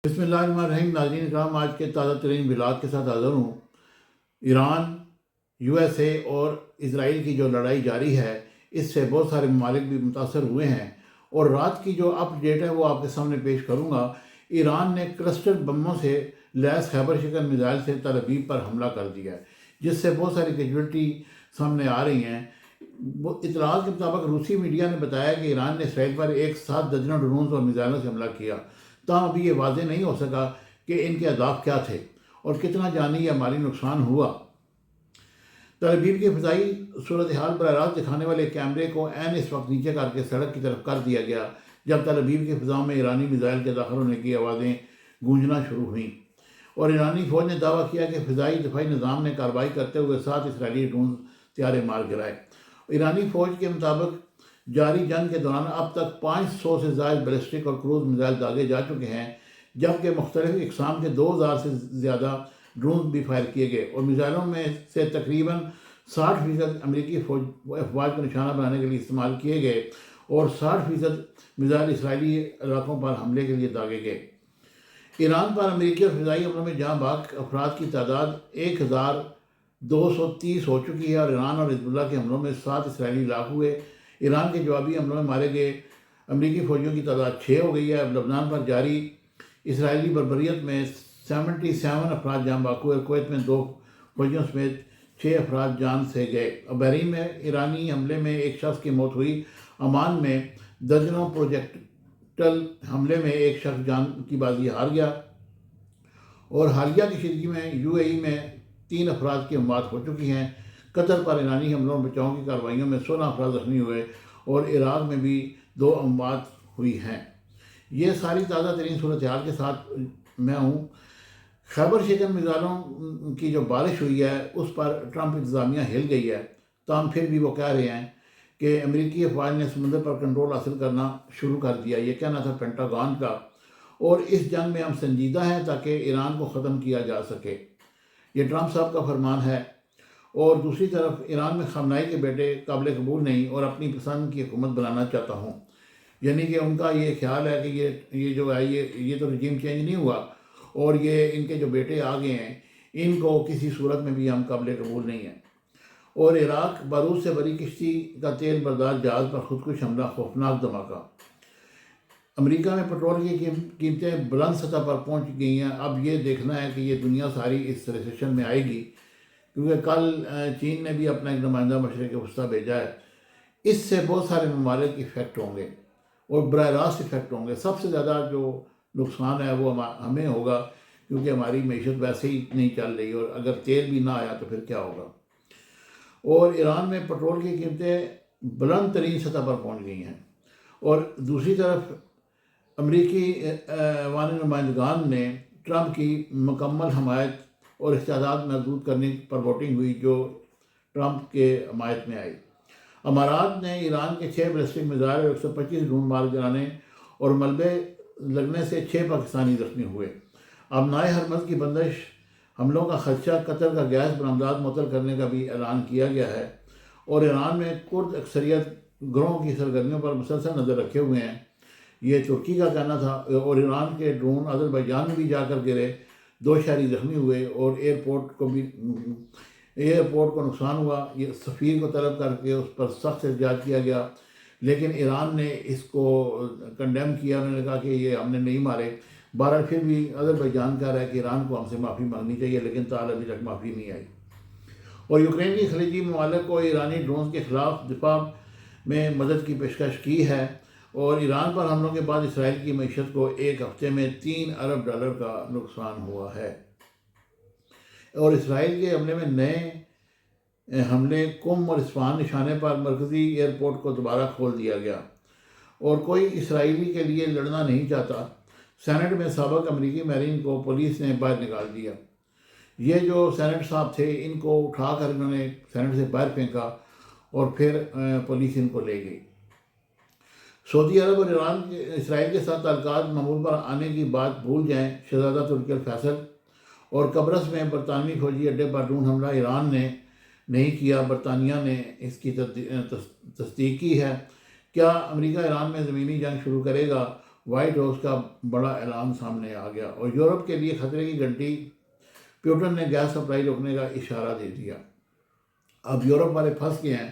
بسم اللہ الرحمن الرحیم۔ ناظرین اکرام، آج کے تازہ ترین بلاگ کے ساتھ حاضر ہوں۔ ایران، یو ایس اے اور اسرائیل کی جو لڑائی جاری ہے، اس سے بہت سارے ممالک بھی متاثر ہوئے ہیں، اور رات کی جو اپ ڈیٹ ہے وہ آپ کے سامنے پیش کروں گا۔ ایران نے کلسٹر بموں سے لیس خیبر شکن میزائل سے تل ابیب پر حملہ کر دیا ہے، جس سے بہت ساری کیجویلٹی سامنے آ رہی ہیں۔ اطلاعات کے مطابق روسی میڈیا نے بتایا کہ ایران نے اسرائیل پر ایک ساتھ درجنوں ڈرونز اور میزائلوں سے حملہ کیا، تاہم ابھی یہ واضح نہیں ہو سکا کہ ان کے اہداف کیا تھے اور کتنا جانی یا مالی نقصان ہوا۔ تل ابیب کی فضائی صورتحال براہ راست دکھانے والے کیمرے کو عین اس وقت نیچے کر کے سڑک کی طرف کر دیا گیا جب تل ابیب کی فضاؤں میں ایرانی میزائل کے داخل ہونے کی آوازیں گونجنا شروع ہوئیں، اور ایرانی فوج نے دعویٰ کیا کہ فضائی دفاعی نظام نے کارروائی کرتے ہوئے 7 اسرائیلی ڈرون طیارے مار گرائے۔ ایرانی فوج کے مطابق جاری جنگ کے دوران اب تک 500 سے زائد بیلسٹک اور کروز میزائل داغے جا چکے ہیں، جبکہ مختلف اقسام کے 2000 سے زیادہ ڈرون بھی فائر کیے گئے، اور میزائلوں میں سے تقریباً 60% امریکی افواج کو نشانہ بنانے کے لیے استعمال کیے گئے، اور 60% میزائل اسرائیلی علاقوں پر حملے کے لیے داغے گئے۔ ایران پر امریکی اور فضائی حملوں میں جاں بحق افراد کی تعداد 1230 ہو چکی ہے، اور ایران اور حزب اللہ کے حملوں میں 7 اسرائیلی ہلاک ہوئے۔ ایران کے جوابی حملوں میں مارے گئے امریکی فوجیوں کی تعداد 6 ہو گئی ہے۔ اب لبنان پر جاری اسرائیلی بربریت میں 77 افراد جاں بحق ہوئے، اور کویت میں 2 فوجیوں سمیت 6 افراد جان سے گئے۔ اب بحرین میں ایرانی حملے میں ایک شخص کی موت ہوئی۔ عمان میں درجنوں پروجیکٹل حملے میں ایک شخص جان کی بازی ہار گیا، اور حالیہ کشیدگی میں یو اے ای میں 3 افراد کی اموات ہو چکی ہیں۔ قطر پر ایرانی حملوں اور بچاؤ کی کارروائیوں میں 16 افراد زخمی ہوئے، اور عراق میں بھی 2 اموات ہوئی ہیں۔ یہ ساری تازہ ترین صورتحال کے ساتھ میں ہوں۔ خیبر شکن میزائلوں کی جو بارش ہوئی ہے اس پر ٹرمپ انتظامیہ ہل گئی ہے، تاہم پھر بھی وہ کہہ رہے ہیں کہ امریکی افواج نے سمندر پر کنٹرول حاصل کرنا شروع کر دیا۔ یہ کہنا تھا پینٹاگون کا، اور اس جنگ میں ہم سنجیدہ ہیں تاکہ ایران کو ختم کیا جا سکے، یہ ٹرمپ صاحب کا فرمان ہے۔ اور دوسری طرف ایران میں خامنائی کے بیٹے قابل قبول نہیں، اور اپنی پسند کی حکومت بنانا چاہتا ہوں، یعنی کہ ان کا یہ خیال ہے کہ یہ جو ہے یہ تو رجیم چینج نہیں ہوا، اور یہ ان کے جو بیٹے آگے ہیں ان کو کسی صورت میں بھی ہم قابل قبول نہیں ہیں۔ اور عراق، بارود سے بری کشتی کا تیل بردار جہاز پر خودکش حملہ، خوفناک دھماکہ۔ امریکہ میں پٹرول کی قیمتیں بلند سطح پر پہنچ گئی ہیں۔ اب یہ دیکھنا ہے کہ یہ دنیا ساری اس ریسیشن میں آئے گی، کیونکہ کل چین نے بھی اپنا ایک نمائندہ مشرق وسطیٰ بھیجا ہے۔ اس سے بہت سارے ممالک افیکٹ ہوں گے، اور براہ راست افیکٹ ہوں گے۔ سب سے زیادہ جو نقصان ہے وہ ہمیں ہوگا، کیونکہ ہماری معیشت ویسے ہی نہیں چل رہی، اور اگر تیل بھی نہ آیا تو پھر کیا ہوگا۔ اور ایران میں پٹرول کی قیمتیں بلند ترین سطح پر پہنچ گئی ہیں، اور دوسری طرف امریکی ایوان نمائندگان نے ٹرمپ کی مکمل حمایت اور استعداد محدود کرنے پر ووٹنگ ہوئی، جو ٹرمپ کے حمایت میں آئی۔ امارات نے ایران کے 6 بیلسٹک میزائل اور 125 ڈرون مار گرانے اور ملبے لگنے سے 6 پاکستانی زخمی ہوئے۔ اب نائے حرمز کی بندش حملوں کا خدشہ، قطر کا گیس برآمدات معطل کرنے کا بھی اعلان کیا گیا ہے، اور ایران میں کرد اکثریت گروہوں کی سرگرمیوں پر مسلسل نظر رکھے ہوئے ہیں، یہ ترکی کا کہنا تھا۔ اور ایران کے ڈرون آذربائیجان میں بھی جا کر گرے، 2 شہری زخمی ہوئے، اور ایئرپورٹ کو نقصان ہوا۔ یہ سفیر کو طلب کر کے اس پر سخت احتجاج کیا گیا، لیکن ایران نے اس کو کنڈیم کیا۔ انہوں نے کہا کہ یہ ہم نے نہیں مارے۔ بہرحال پھر بھی آذربائیجان کہہ رہا ہے کہ ایران کو ہم سے معافی مانگنی چاہیے، لیکن تاحال ابھی تک معافی نہیں آئی۔ اور یوکرین کی خلیجی ممالک کو ایرانی ڈرونز کے خلاف دفاع میں مدد کی پیشکش کی ہے، اور ایران پر حملوں کے بعد اسرائیل کی معیشت کو ایک ہفتے میں $3 ارب کا نقصان ہوا ہے۔ اور اسرائیل کے حملے میں نئے حملے قم اور اصفہان نشانے پر مرکزی ایئرپورٹ کو دوبارہ کھول دیا گیا، اور کوئی اسرائیلی کے لیے لڑنا نہیں چاہتا۔ سینٹ میں سابق امریکی مارین کو پولیس نے باہر نکال دیا۔ یہ جو سینٹ صاحب تھے ان کو اٹھا کر انہوں نے سینٹ سے باہر پھینکا، اور پھر پولیس ان کو لے گئی۔ سعودی عرب اور اسرائیل کے ساتھ تعلقات معمول پر آنے کی بات بھول جائیں۔ شہزادہ ترکی الفیصل۔ اور قبرص میں برطانوی فوجی اڈے پر ڈرون حملہ ایران نے نہیں کیا، برطانیہ نے اس کی تصدیق کی ہے۔ کیا امریکہ ایران میں زمینی جنگ شروع کرے گا؟ وائٹ ہاؤس کا بڑا اعلان سامنے آ گیا اور یورپ کے لیے خطرے کی گھنٹی پیوٹن نے گیس سپلائی روکنے کا اشارہ دے دیا۔ اب یورپ والے پھنس گئے ہیں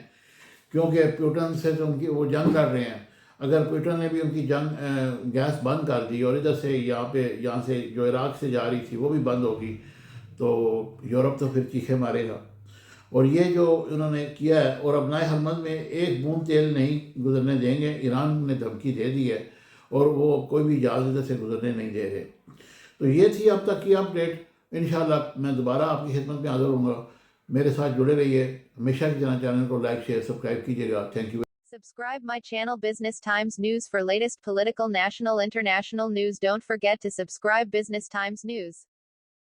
کیونکہ پیوٹن سے تو ان کی وہ جنگ کر رہے ہیں۔ اگر پیوٹن نے بھی ان کی جنگ گیس بند کر دی اور ادھر سے یہاں سے جو عراق سے جا رہی تھی وہ بھی بند ہوگی تو یورپ تو پھر چیخے مارے گا۔ اور یہ جو انہوں نے کیا ہے، اور ابنائے حرمت میں ایک بوند تیل نہیں گزرنے دیں گے، ایران نے دھمکی دے دی ہے اور وہ کوئی بھی جہاز ادھر سے گزرنے نہیں دے رہے۔ تو یہ تھی اب تک کی اپڈیٹ۔ انشاءاللہ میں دوبارہ آپ کی خدمت میں حاضر ہوں گا۔ میرے ساتھ جڑے رہیے، ہمیشہ کی طرح چینل کو لائک شیئر سبسکرائب کیجیے گا۔ Thank you. Subscribe my channel Business Times News for latest political, national, international news. Don't forget to subscribe Business Times News.